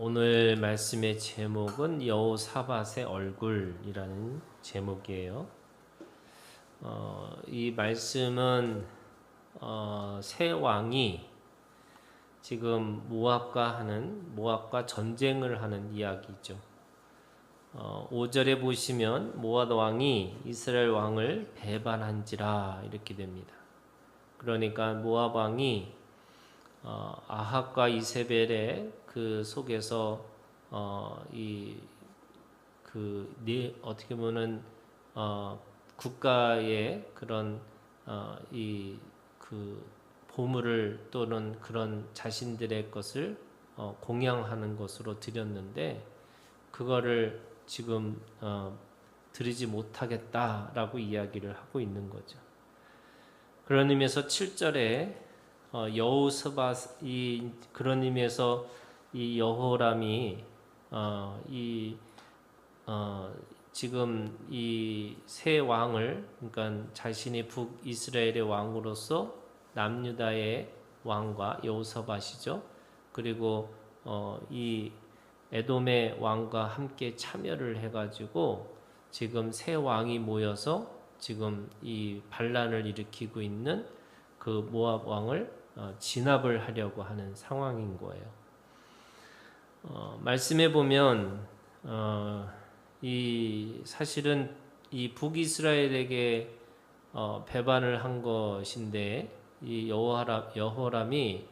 오늘 말씀의 제목은 여호사밧의 얼굴이라는 제목이에요. 이 말씀은 세 왕이 지금 모압과 전쟁을 하는 이야기죠. 5절에 보시면 모압 왕이 이스라엘 왕을 배반한지라 이렇게 됩니다. 그러니까 모압 왕이 아합과 이세벨의 그 속에서 어떻게 보면은 국가의 그런 그 보물을 또는 그런 자신들의 것을 공양하는 것으로 드렸는데 그거를 지금 드리지 못하겠다라고 이야기를 하고 있는 거죠. 그런 의미에서 7절에 여호사밧이 그런 의미에서 이 여호람이 지금 이 세 왕을 그러니까 자신이 북이스라엘의 왕으로서 남유다의 왕과 여호사밧이죠. 그리고 이 에돔의 왕과 함께 참여를 해가지고 지금 세 왕이 모여서 지금 이 반란을 일으키고 있는 그 모압 왕을 진압을 하려고 하는 상황인 거예요. 말씀해 보면 이 사실은 이 북이스라엘에게 배반을 한 것인데 이 여호람이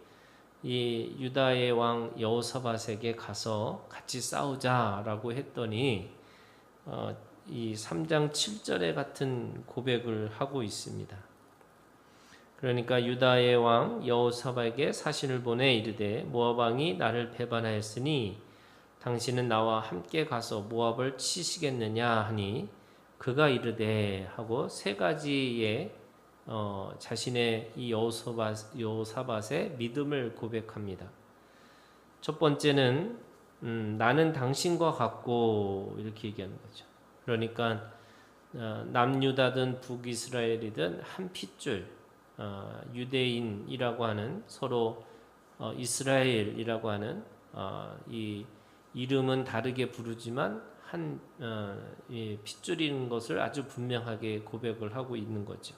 이 유다의 왕 여호사밧에게 가서 같이 싸우자라고 했더니 이 3장 7절에 같은 고백을 하고 있습니다. 그러니까 유다의 왕 여호사밧에게 사신을 보내 이르되 모압 왕이 나를 배반하였으니 당신은 나와 함께 가서 모압을 치시겠느냐 하니 그가 이르되 하고 세 가지의 자신의 이 여호사밧의 믿음을 고백합니다. 첫 번째는 나는 당신과 같고 이렇게 얘기하는 거죠. 그러니까 남유다든 북이스라엘이든 한 핏줄 유대인이라고 하는 서로 이스라엘이라고 하는 이 이름은 다르게 부르지만 한 핏줄인 것을 아주 분명하게 고백을 하고 있는 거죠.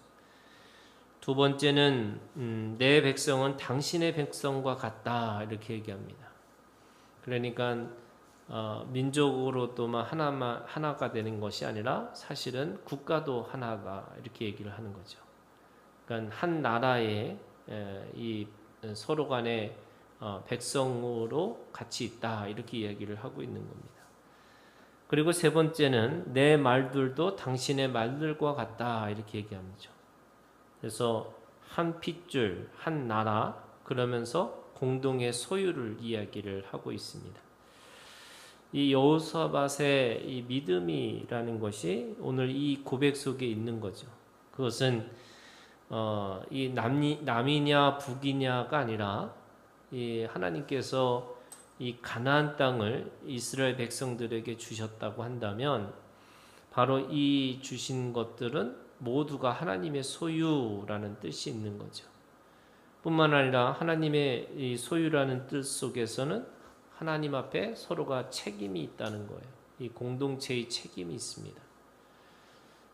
두 번째는 내 백성은 당신의 백성과 같다 이렇게 얘기합니다. 그러니까 민족으로도만 하나가 되는 것이 아니라 사실은 국가도 하나가 이렇게 얘기를 하는 거죠. 그러니까 한 나라의 이 서로 간의 백성으로 같이 있다 이렇게 이야기를 하고 있는 겁니다. 그리고 세 번째는 내 말들도 당신의 말들과 같다 이렇게 얘기합니다. 그래서 한 핏줄, 한 나라 그러면서 공동의 소유를 이야기를 하고 있습니다. 이 여호사밧의 이 믿음이라는 것이 오늘 이 고백 속에 있는 거죠. 그것은 이 남이냐 북이냐가 아니라 이 하나님께서 이 가나안 땅을 이스라엘 백성들에게 주셨다고 한다면 바로 이 주신 것들은 모두가 하나님의 소유라는 뜻이 있는 거죠. 뿐만 아니라 하나님의 이 소유라는 뜻 속에서는 하나님 앞에 서로가 책임이 있다는 거예요. 이 공동체의 책임이 있습니다.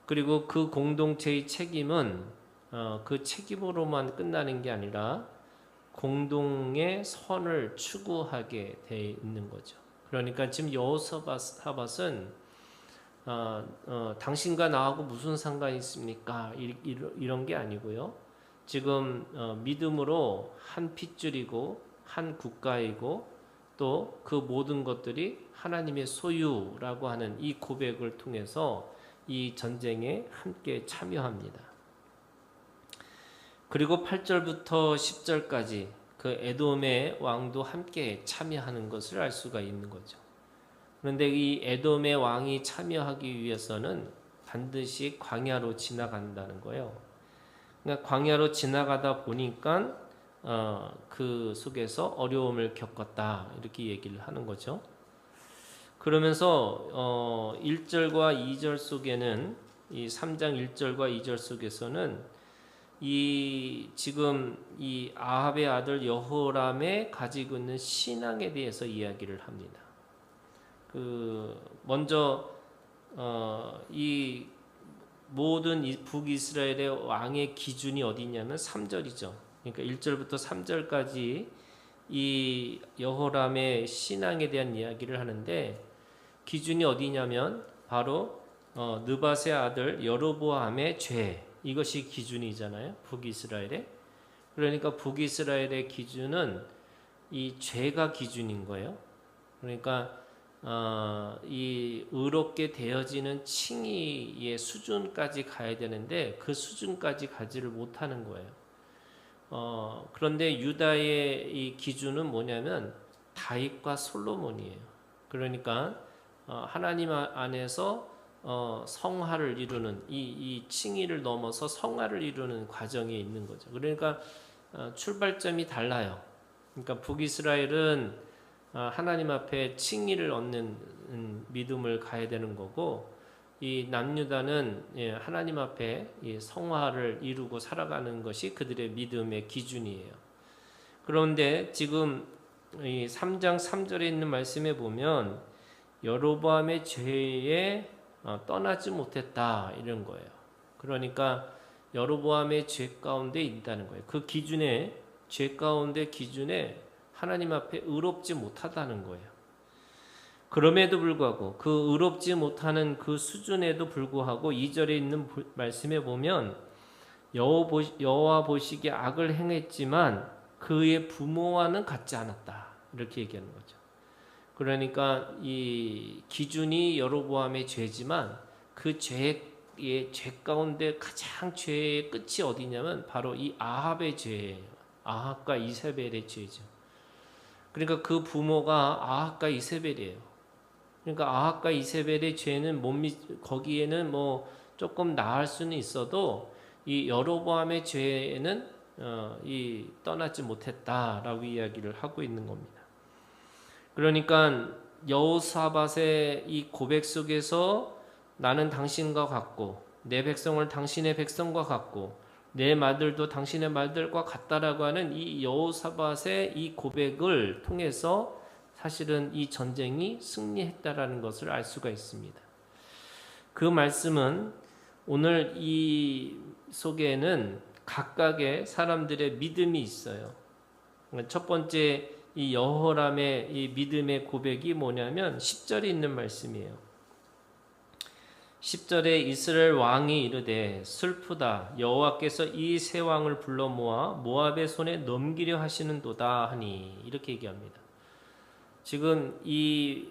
그리고 그 공동체의 책임은 그 책임으로만 끝나는 게 아니라 공동의 선을 추구하게 되어 있는 거죠. 그러니까 지금 여호사밧은 당신과 나하고 무슨 상관이 있습니까? 이런 게 아니고요. 지금 믿음으로 한 핏줄이고 한 국가이고 또 그 모든 것들이 하나님의 소유라고 하는 이 고백을 통해서 이 전쟁에 함께 참여합니다. 그리고 8절부터 10절까지 그 에돔의 왕도 함께 참여하는 것을 알 수가 있는 거죠. 그런데 이 에돔의 왕이 참여하기 위해서는 반드시 광야로 지나간다는 거예요. 그러니까 광야로 지나가다 보니까 그 속에서 어려움을 겪었다 이렇게 얘기를 하는 거죠. 그러면서 1절과 2절 속에는 이 3장 1절과 2절 속에서는 이 지금 이 아합의 아들 여호람의 가지고 있는 신앙에 대해서 이야기를 합니다. 그 먼저 이 모든 북이스라엘의 왕의 기준이 어디냐면 3절이죠. 그러니까 1절부터 3절까지 이 여호람의 신앙에 대한 이야기를 하는데 기준이 어디냐면 바로 느밧의 아들 여로보암의 죄, 이것이 기준이잖아요. 북이스라엘에. 그러니까 북이스라엘의 기준은 이 죄가 기준인 거예요. 그러니까 이 의롭게 되어지는 칭의의 수준까지 가야 되는데 그 수준까지 가지를 못하는 거예요. 그런데 유다의 이 기준은 뭐냐면 다윗과 솔로몬이에요. 그러니까 하나님 안에서 성화를 이루는 이 칭의를 넘어서 성화를 이루는 과정에 있는 거죠. 그러니까 출발점이 달라요. 그러니까 북이스라엘은 하나님 앞에 칭의를 얻는 믿음을 가야 되는 거고, 이 남유다는 하나님 앞에 성화를 이루고 살아가는 것이 그들의 믿음의 기준이에요. 그런데 지금 이 3장 3절에 있는 말씀에 보면 여로보암의 죄에 떠나지 못했다 이런 거예요. 그러니까 여로보암의 죄 가운데 있다는 거예요. 그 기준에, 죄 가운데 기준에 하나님 앞에 의롭지 못하다는 거예요. 그럼에도 불구하고 그 의롭지 못하는 그 수준에도 불구하고 2절에 있는 말씀에 보면 여호와 보시기에 악을 행했지만 그의 부모와는 같지 않았다 이렇게 얘기하는 거죠. 그러니까 이 기준이 여로보암의 죄지만 그 죄의 죄 가운데 가장 죄의 끝이 어디냐면 바로 이 아합의 죄예요. 아합과 이세벨의 죄죠. 그러니까 그 부모가 아합과 이세벨이에요. 그러니까 아합과 이세벨의 죄는 거기에는 뭐 조금 나을 수는 있어도 이 여로보암의 죄는 이 떠나지 못했다라고 이야기를 하고 있는 겁니다. 그러니까 여호사밧의 이 고백 속에서 나는 당신과 같고 내 백성을 당신의 백성과 같고 내 말들도 당신의 말들과 같다라고 하는 이 여호사밧의 이 고백을 통해서 사실은 이 전쟁이 승리했다라는 것을 알 수가 있습니다. 그 말씀은 오늘 이 속에는 각각의 사람들의 믿음이 있어요. 첫 번째 이 여호람의 이 믿음의 고백이 뭐냐면 10절에 있는 말씀이에요. 10절에 이스라엘 왕이 이르되 슬프다 여호와께서 이 세 왕을 불러 모아 모압의 손에 넘기려 하시는도다 하니 이렇게 얘기합니다. 지금 이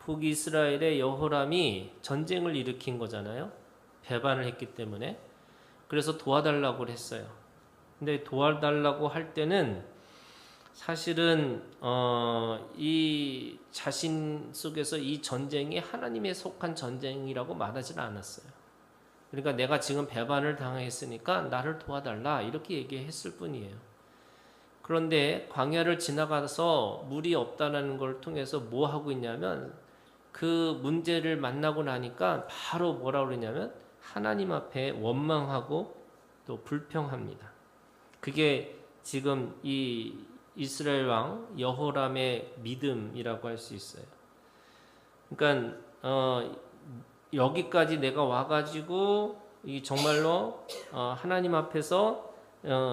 북이스라엘의 여호람이 전쟁을 일으킨 거잖아요. 배반을 했기 때문에. 그래서 도와달라고 했어요. 근데 도와달라고 할 때는 사실은 이 자신 속에서 이 전쟁이 하나님에 속한 전쟁이라고 말하지는 않았어요. 그러니까 내가 지금 배반을 당했으니까 나를 도와달라 이렇게 얘기했을 뿐이에요. 그런데 광야를 지나가서 물이 없다는 걸 통해서 뭐 하고 있냐면 그 문제를 만나고 나니까 바로 뭐라 그러냐면 하나님 앞에 원망하고 또 불평합니다. 그게 지금 이 이스라엘 왕 여호람의 믿음이라고 할 수 있어요. 그러니까 여기까지 내가 와가지고 이 정말로 하나님 앞에서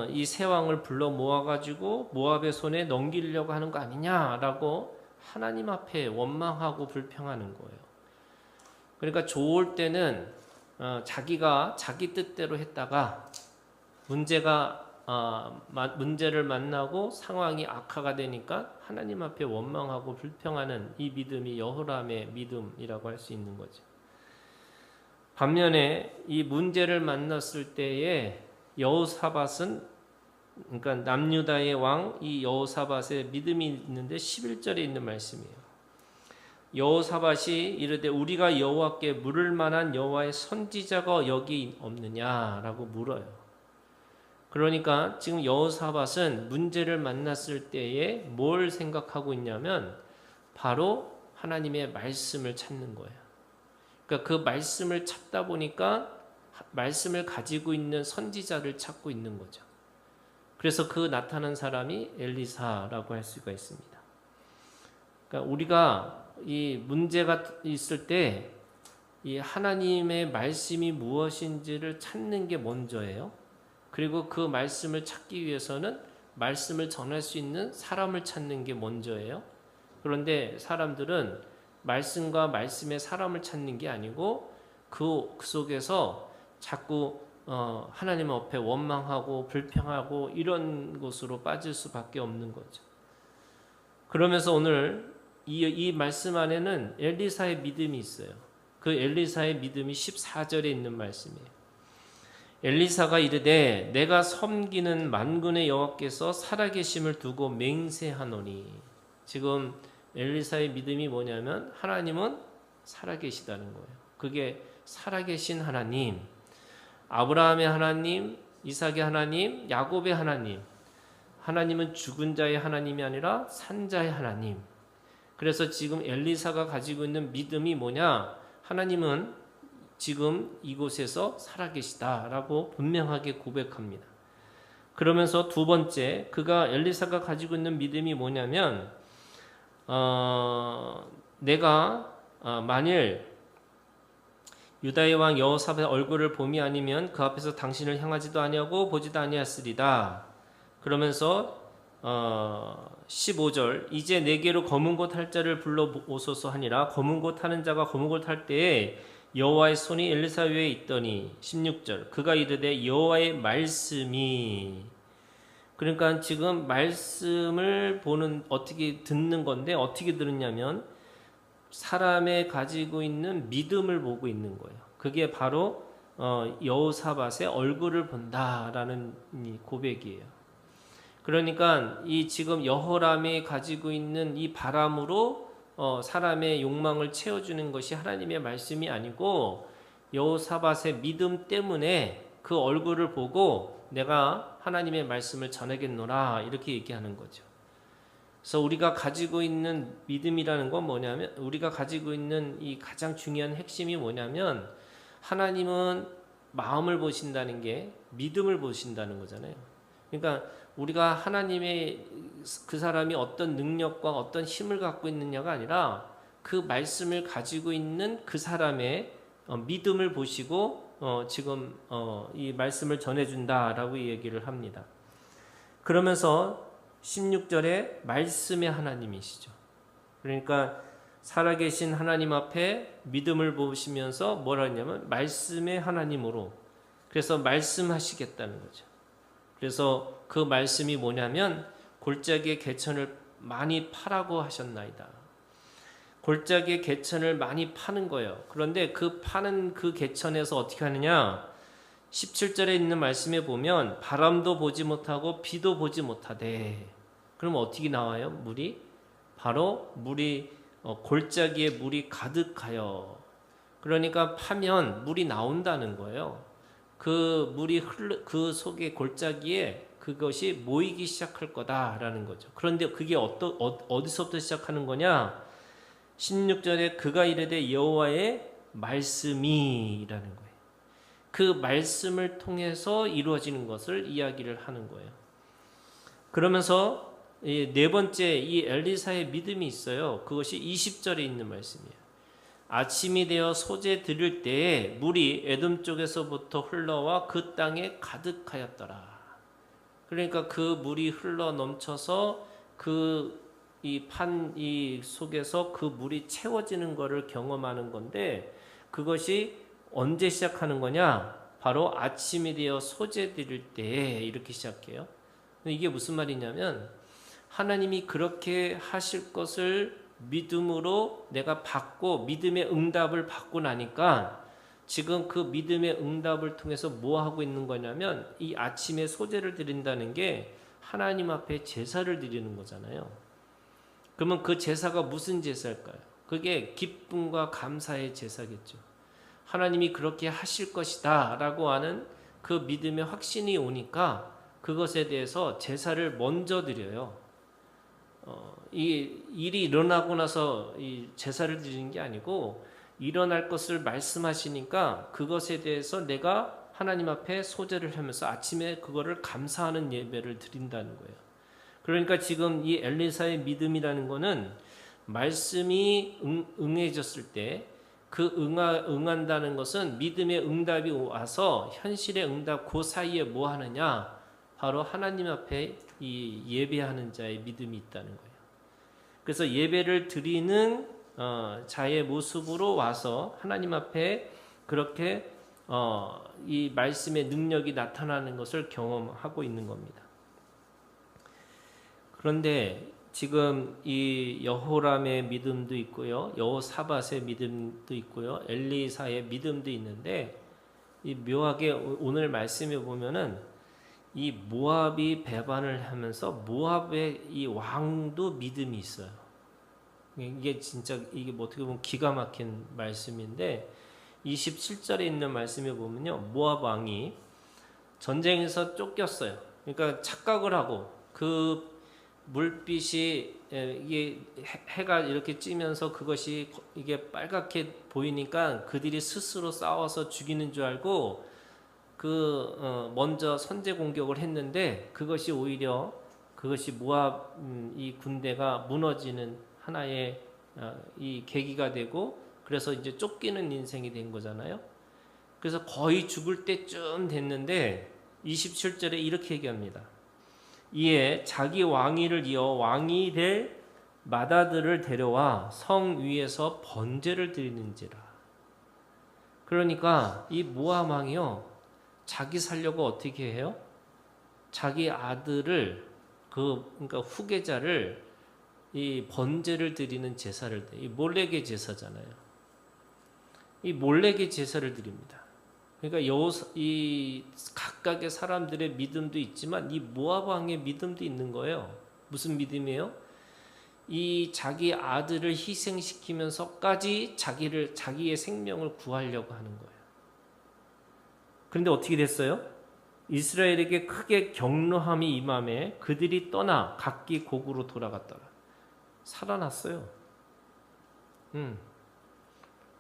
이 세 왕을 불러 모아가지고 모압의 손에 넘기려고 하는 거 아니냐라고 하나님 앞에 원망하고 불평하는 거예요. 그러니까 좋을 때는 자기가 자기 뜻대로 했다가 문제를 만나고 상황이 악화가 되니까 하나님 앞에 원망하고 불평하는 이 믿음이 여호람의 믿음이라고 할 수 있는 거죠. 반면에 이 문제를 만났을 때에 여호사밧은 그러니까 남유다의 왕 이 여호사밧의 믿음이 있는데 11절에 있는 말씀이에요. 여호사밧이 이르되 우리가 여호와께 물을 만한 여호와의 선지자가 여기 없느냐라고 물어요. 그러니까 지금 여호사밧은 문제를 만났을 때에 뭘 생각하고 있냐면 바로 하나님의 말씀을 찾는 거예요. 그러니까 그 말씀을 찾다 보니까 말씀을 가지고 있는 선지자를 찾고 있는 거죠. 그래서 그 나타난 사람이 엘리사라고 할 수가 있습니다. 그러니까 우리가 이 문제가 있을 때 이 하나님의 말씀이 무엇인지를 찾는 게 먼저예요. 그리고 그 말씀을 찾기 위해서는 말씀을 전할 수 있는 사람을 찾는 게 먼저예요. 그런데 사람들은 말씀과 말씀의 사람을 찾는 게 아니고 그 속에서 자꾸 하나님 앞에 원망하고 불평하고 이런 곳으로 빠질 수밖에 없는 거죠. 그러면서 오늘 이 말씀 안에는 엘리사의 믿음이 있어요. 그 엘리사의 믿음이 14절에 있는 말씀이에요. 엘리사가 이르되 내가 섬기는 만군의 여호와께서 살아계심을 두고 맹세하노니. 지금 엘리사의 믿음이 뭐냐면 하나님은 살아계시다는 거예요. 그게 살아계신 하나님, 아브라함의 하나님, 이삭의 하나님, 야곱의 하나님. 하나님은 죽은 자의 하나님이 아니라 산 자의 하나님. 그래서 지금 엘리사가 가지고 있는 믿음이 뭐냐? 하나님은 지금 이곳에서 살아계시다라고 분명하게 고백합니다. 그러면서 두 번째, 엘리사가 가지고 있는 믿음이 뭐냐면 내가 만일 유다의 왕 여호사밧의 얼굴을 봄이 아니면 그 앞에서 당신을 향하지도 아니하고 보지도 아니하으리다. 그러면서 15절 이제 내게로 검은 곳 할 자를 불러 오소서 하니라. 검은 곳 하는 자가 검은 곳 할 때에 여호와의 손이 엘리사 위에 있더니 16절 그가 이르되 여호와의 말씀이. 그러니까 지금 말씀을 어떻게 듣는 건데 어떻게 들었냐면 사람의 가지고 있는 믿음을 보고 있는 거예요. 그게 바로 여호사밧의 얼굴을 본다라는 고백이에요. 그러니까 이 지금 여호람이 가지고 있는 이 바람으로 사람의 욕망을 채워주는 것이 하나님의 말씀이 아니고 여호사밧의 믿음 때문에 그 얼굴을 보고 내가 하나님의 말씀을 전하겠노라 이렇게 얘기하는 거죠. 그래서 우리가 가지고 있는 믿음이라는 건 뭐냐면 우리가 가지고 있는 이 가장 중요한 핵심이 뭐냐면 하나님은 마음을 보신다는 게 믿음을 보신다는 거잖아요. 그러니까 우리가 하나님의 그 사람이 어떤 능력과 어떤 힘을 갖고 있느냐가 아니라 그 말씀을 가지고 있는 그 사람의 믿음을 보시고 지금 이 말씀을 전해준다라고 얘기를 합니다. 그러면서 16절에 말씀의 하나님이시죠. 그러니까 살아계신 하나님 앞에 믿음을 보시면서 뭐라 했냐면 말씀의 하나님으로. 그래서 말씀하시겠다는 거죠. 그래서 그 말씀이 뭐냐면 골짜기의 개천을 많이 파라고 하셨나이다. 골짜기의 개천을 많이 파는 거예요. 그런데 그 파는 그 개천에서 어떻게 하느냐? 17절에 있는 말씀에 보면 바람도 보지 못하고 비도 보지 못하되. 그럼 어떻게 나와요? 물이? 바로 물이 골짜기에 물이 가득하여. 그러니까 파면 물이 나온다는 거예요. 그 물이 그 속에 골짜기에 그것이 모이기 시작할 거다라는 거죠. 그런데 그게 어디서부터 시작하는 거냐? 16절에 그가 이르되 여호와의 말씀이라는 거예요. 그 말씀을 통해서 이루어지는 것을 이야기를 하는 거예요. 그러면서 네 번째 이 엘리사의 믿음이 있어요. 그것이 20절에 있는 말씀이에요. 아침이 되어 소재 들을 때에 물이 에돔 쪽에서부터 흘러와 그 땅에 가득하였더라. 그러니까 그 물이 흘러 넘쳐서 이 속에서 그 물이 채워지는 것을 경험하는 건데 그것이 언제 시작하는 거냐? 바로 아침이 되어 소재 들을 때에 이렇게 시작해요. 이게 무슨 말이냐면 하나님이 그렇게 하실 것을 믿음으로 내가 받고 믿음의 응답을 받고 나니까 지금 그 믿음의 응답을 통해서 뭐 하고 있는 거냐면 이 아침에 소제를 드린다는 게 하나님 앞에 제사를 드리는 거잖아요. 그러면 그 제사가 무슨 제사일까요? 그게 기쁨과 감사의 제사겠죠. 하나님이 그렇게 하실 것이다 라고 하는 그 믿음의 확신이 오니까 그것에 대해서 제사를 먼저 드려요. 이 일이 일어나고 나서 이 제사를 드리는 게 아니고 일어날 것을 말씀하시니까 그것에 대해서 내가 하나님 앞에 소제를 하면서 아침에 그거를 감사하는 예배를 드린다는 거예요. 그러니까 지금 이 엘리사의 믿음이라는 거는 말씀이 응해졌을 때 그 응한다는 것은 믿음의 응답이 와서 현실의 응답 그 사이에 뭐 하느냐? 바로 하나님 앞에 이 예배하는 자의 믿음이 있다는 거예요. 그래서 예배를 드리는 자의 모습으로 와서 하나님 앞에 그렇게 이 말씀의 능력이 나타나는 것을 경험하고 있는 겁니다. 그런데 지금 이 여호람의 믿음도 있고요, 여호사밧의 믿음도 있고요, 엘리사의 믿음도 있는데 이 묘하게 오늘 말씀에 보면은 이 모압이 배반을 하면서 모압의 이 왕도 믿음이 있어요. 이게 진짜 이게 뭐 어떻게 보면 기가 막힌 말씀인데 27절에 있는 말씀에 보면요, 모압 왕이 전쟁에서 쫓겼어요. 그러니까 착각을 하고 그 물빛이 이게 해가 이렇게 찌면서 그것이 이게 빨갛게 보이니까 그들이 스스로 싸워서 죽이는 줄 알고 먼저 선제 공격을 했는데 그것이 오히려 그것이 모압 이 군대가 무너지는 하나의 이 계기가 되고 그래서 이제 쫓기는 인생이 된 거잖아요. 그래서 거의 죽을 때쯤 됐는데 27절에 이렇게 얘기합니다. 이에 자기 왕위를 이어 왕이 될 맏아들을 데려와 성 위에서 번제를 드리는지라. 그러니까 이 모압 왕이요, 자기 살려고 어떻게 해요? 자기 아들을 그러니까 후계자를 이 번제를 드리는 제사를 이 몰렉의 제사잖아요. 이 몰렉의 제사를 드립니다. 그러니까 이 각각의 사람들의 믿음도 있지만 이 모압 왕의 믿음도 있는 거예요. 무슨 믿음이에요? 이 자기 아들을 희생시키면서까지 자기의 생명을 구하려고 하는 거예요. 그런데 어떻게 됐어요? 이스라엘에게 크게 경노함이 임함에 그들이 떠나 각기 고국으로 돌아갔더라. 살아났어요.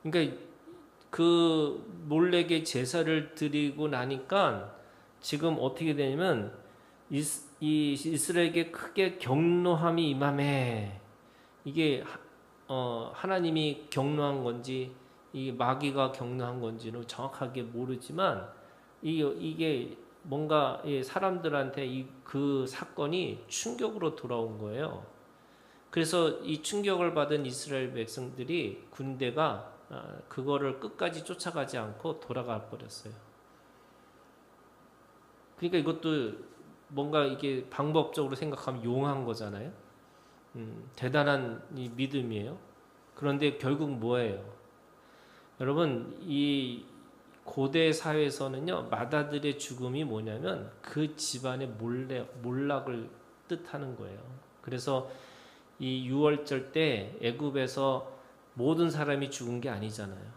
그러니까 그 몰렉의 제사를 드리고 나니까 지금 어떻게 되냐면 이 이스라엘에게 크게 경노함이 임함에 이게 하나님이 경노한 건지 이 마귀가 경노한 건지는 정확하게 모르지만 이게 뭔가 사람들한테 그 사건이 충격으로 돌아온 거예요. 그래서 이 충격을 받은 이스라엘 백성들이 군대가 그거를 끝까지 쫓아가지 않고 돌아가 버렸어요. 그러니까 이것도 뭔가 이게 방법적으로 생각하면 용한 거잖아요. 대단한 이 믿음이에요. 그런데 결국 뭐예요? 여러분, 이 고대 사회에서는요, 맏아들의 죽음이 뭐냐면 그 집안의 몰락을 뜻하는 거예요. 그래서 이 유월절 때 애굽에서 모든 사람이 죽은 게 아니잖아요.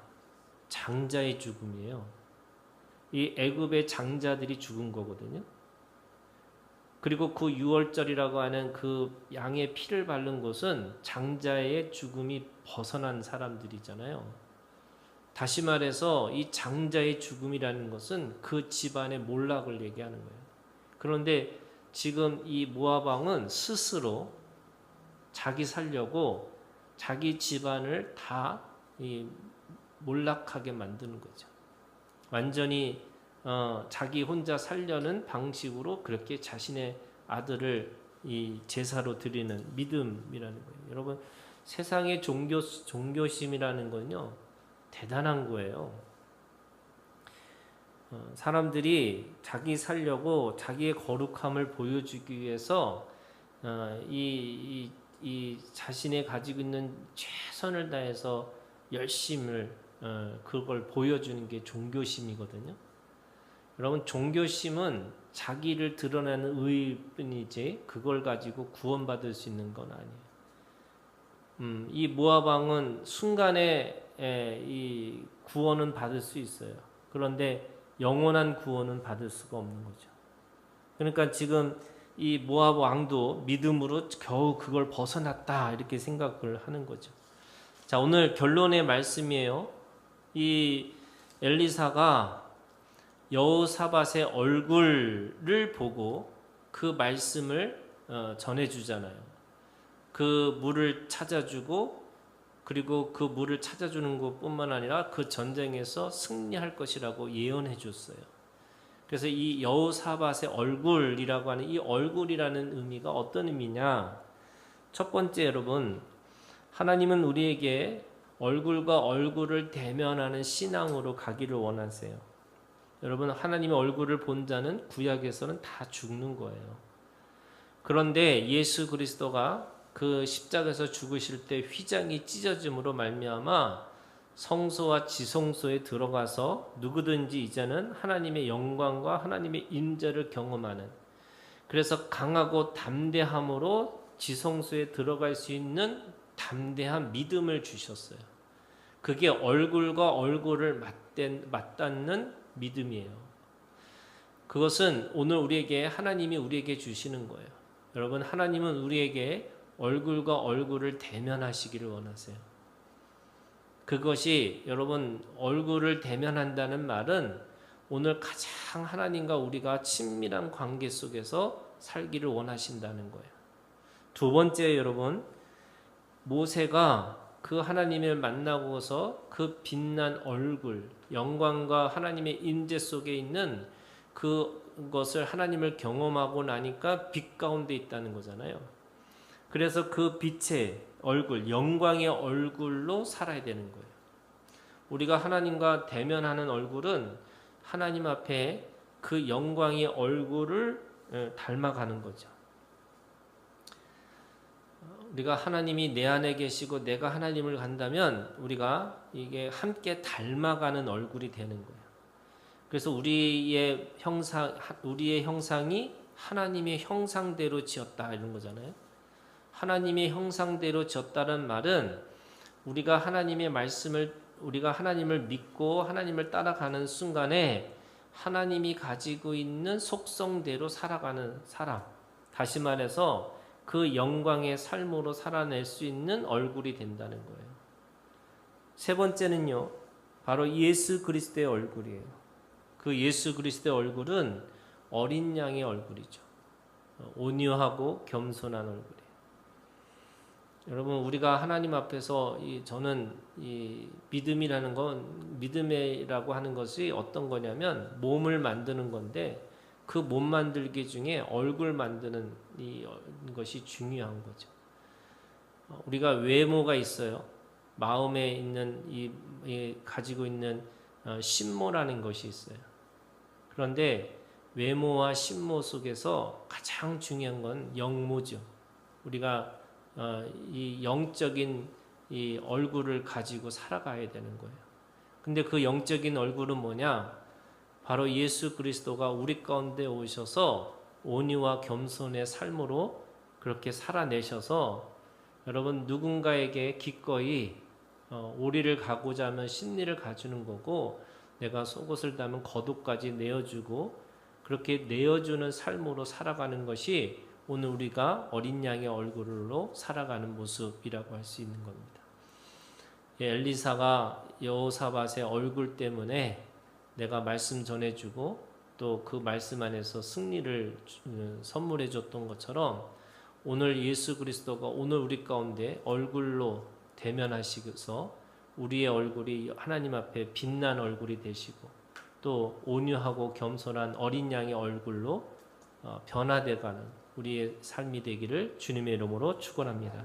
장자의 죽음이에요. 이 애굽의 장자들이 죽은 거거든요. 그리고 그 유월절이라고 하는 그 양의 피를 바른 곳은 장자의 죽음이 벗어난 사람들이잖아요. 다시 말해서 이 장자의 죽음이라는 것은 그 집안의 몰락을 얘기하는 거예요. 그런데 지금 이 모압 왕은 스스로 자기 살려고 자기 집안을 다 몰락하게 만드는 거죠. 완전히 자기 혼자 살려는 방식으로 그렇게 자신의 아들을 이 제사로 드리는 믿음이라는 거예요. 여러분, 세상의 종교심이라는 건요, 대단한 거예요. 사람들이 자기 살려고 자기의 거룩함을 보여주기 위해서 이 자신의 가지고 있는 최선을 다해서 열심을 그걸 보여주는 게 종교심이거든요. 여러분, 종교심은 자기를 드러내는 의일 뿐이지 그걸 가지고 구원받을 수 있는 건 아니에요. 이 모압 왕은 순간에 이 구원은 받을 수 있어요. 그런데 영원한 구원은 받을 수가 없는 거죠. 그러니까 지금 이 모압 왕도 믿음으로 겨우 그걸 벗어났다 이렇게 생각을 하는 거죠. 자, 오늘 결론의 말씀이에요. 이 엘리사가 여호사밧의 얼굴을 보고 그 말씀을 전해주잖아요. 그 물을 찾아주고 그리고 그 물을 찾아주는 것뿐만 아니라 그 전쟁에서 승리할 것이라고 예언해 줬어요. 그래서 이 여호사밧의 얼굴이라고 하는 이 얼굴이라는 의미가 어떤 의미냐? 첫 번째 여러분, 하나님은 우리에게 얼굴과 얼굴을 대면하는 신앙으로 가기를 원하세요. 여러분, 하나님의 얼굴을 본 자는 구약에서는 다 죽는 거예요. 그런데 예수 그리스도가 그 십자가에서 죽으실 때 휘장이 찢어짐으로 말미암아 성소와 지성소에 들어가서 누구든지 이제는 하나님의 영광과 하나님의 임재를 경험하는, 그래서 강하고 담대함으로 지성소에 들어갈 수 있는 담대한 믿음을 주셨어요. 그게 얼굴과 얼굴을 맞닿는 믿음이에요. 그것은 오늘 우리에게 하나님이 우리에게 주시는 거예요. 여러분, 하나님은 우리에게 얼굴과 얼굴을 대면하시기를 원하세요. 그것이 여러분, 얼굴을 대면한다는 말은 오늘 가장 하나님과 우리가 친밀한 관계 속에서 살기를 원하신다는 거예요. 두 번째, 여러분, 모세가 그 하나님을 만나고서 그 빛난 얼굴, 영광과 하나님의 임재 속에 있는 그것을 하나님을 경험하고 나니까 빛 가운데 있다는 거잖아요. 그래서 그 빛의 얼굴, 영광의 얼굴로 살아야 되는 거예요. 우리가 하나님과 대면하는 얼굴은 하나님 앞에 그 영광의 얼굴을 닮아가는 거죠. 우리가 하나님이 내 안에 계시고 내가 하나님을 간다면 우리가 이게 함께 닮아가는 얼굴이 되는 거예요. 그래서 우리의 형상이 하나님의 형상대로 지었다 이런 거잖아요. 하나님의 형상대로 지었다는 말은 우리가 하나님의 말씀을, 우리가 하나님을 믿고 하나님을 따라가는 순간에 하나님이 가지고 있는 속성대로 살아가는 사람, 다시 말해서 그 영광의 삶으로 살아낼 수 있는 얼굴이 된다는 거예요. 세 번째는요, 바로 예수 그리스도의 얼굴이에요. 그 예수 그리스도의 얼굴은 어린 양의 얼굴이죠. 온유하고 겸손한 얼굴이에요. 여러분, 우리가 하나님 앞에서 저는 이 믿음이라는 건, 믿음이라고 하는 것이 어떤 거냐면 몸을 만드는 건데, 그 몸 만들기 중에 얼굴 만드는 것이 중요한 거죠. 우리가 외모가 있어요. 마음에 있는 가지고 있는 심모라는 것이 있어요. 그런데 외모와 심모 속에서 가장 중요한 건 영모죠. 우리가 이 영적인 이 얼굴을 가지고 살아가야 되는 거예요. 근데 그 영적인 얼굴은 뭐냐? 바로 예수 그리스도가 우리 가운데 오셔서 온유와 겸손의 삶으로 그렇게 살아내셔서, 여러분, 누군가에게 기꺼이 오리를 가고자 하면 심리를 가주는 거고, 내가 속옷을 담은 겉옷까지 내어주고, 그렇게 내어주는 삶으로 살아가는 것이 오늘 우리가 어린 양의 얼굴로 살아가는 모습이라고 할 수 있는 겁니다. 엘리사가 여호사밧의 얼굴 때문에 내가 말씀 전해주고 또 그 말씀 안에서 승리를 선물해 줬던 것처럼, 오늘 예수 그리스도가 오늘 우리 가운데 얼굴로 대면하시면서 우리의 얼굴이 하나님 앞에 빛난 얼굴이 되시고, 또 온유하고 겸손한 어린 양의 얼굴로 변화되어가는 우리의 삶이 되기를 주님의 이름으로 축원합니다.